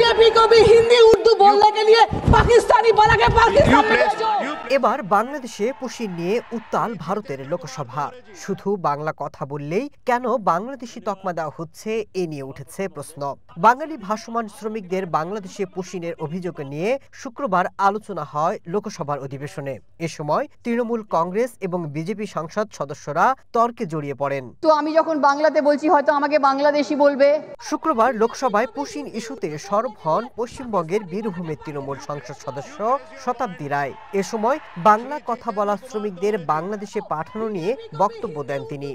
BJP को भी हिंदी उर्दू बोलने के लिए पाकिस्तानी बना के पाकिस्तान में भेजो। এবার বাংলাদেশে পুশিন নিয়ে উত্তাল ভারতের লোকসভা। শুধু বাংলা কথা বললেই কেন বাংলাদেশি তকমা দেওয়া হচ্ছে এ নিয়ে উঠেছে প্রশ্ন। বাঙালি ভাসমান শ্রমিকদের বাংলাদেশে পুশিনের অভিযোগ নিয়ে শুক্রবার আলোচনা হয় লোকসভার অধিবেশনে। এ সময় তৃণমূল, কংগ্রেস এবং বিজেপি সংসদ সদস্যরা তর্কে জড়িয়ে পড়েন। তো আমি যখন বাংলাতে বলছি হয়তো আমাকে বাংলাদেশি বলবে। শুক্রবার লোকসভায় পুশিন ইস্যুতে সরব হন পশ্চিমবঙ্গের বীরভূমের তৃণমূল সংসদ সদস্য শতাব্দী রায়। এ সময় বাংলা কথা বলা শ্রমিকদের বাংলাদেশে পাঠানো নিয়ে বক্তব্য দেন তিনি।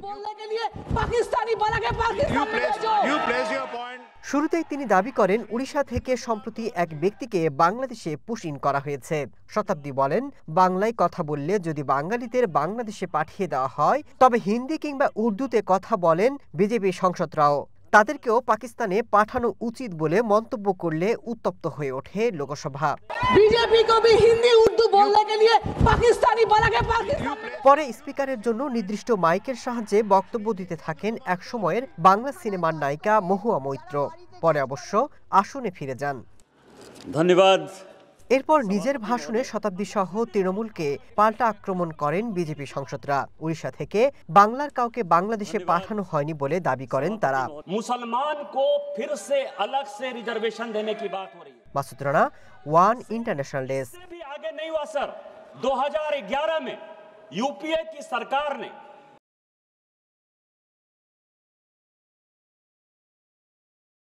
শুরুতেই তিনি দাবি করেন, উড়িষ্যা থেকে সম্প্রতি এক ব্যক্তিকে বাংলাদেশে পুশিন করা হয়েছে। শতাব্দী বলেন, বাংলায় কথা বললে যদি বাঙালিদের বাংলাদেশে পাঠিয়ে দেওয়া হয় তবে হিন্দি কিংবা উর্দুতে কথা বলেন বিজেপি সাংসদরাও, তাদেরকেও পাকিস্তানে পাঠানো উচিত বলে মন্তব্য করলে উত্তপ্ত হয়ে ওঠে লোকসভা। বিজেপি কো ভি হিন্দি উর্দু বলনে কে লিয়ে পাকিস্তানি বনা কে পাকিস্তান। পরে স্পিকারের জন্য নির্দিষ্ট মাইকের সাহায্যে বক্তব্য দিতে থাকেন একসময়ের বাংলা সিনেমার নায়িকা মহুয়া মৈত্র। পরে অবশ্য আসনে ফিরে যান। ধন্যবাদ। এরপর নিজের ভাষণে শতাব্দী সহ তৃণমূলকে পাল্টা আক্রমণ করেন বিজেপি সাংসদরা। উড়িষ্যা থেকে বাংলার কাউকে বাংলাদেশে পাঠানো হয়নি বলে দাবি করেন তারা। মুসলমান কো ফির সে अलग से रिजर्वेशन देने की बात हो रही है। Masud Rana, one international desk. आगे नहीं हुआ सर। 2011 में यूपीए की सरकार ने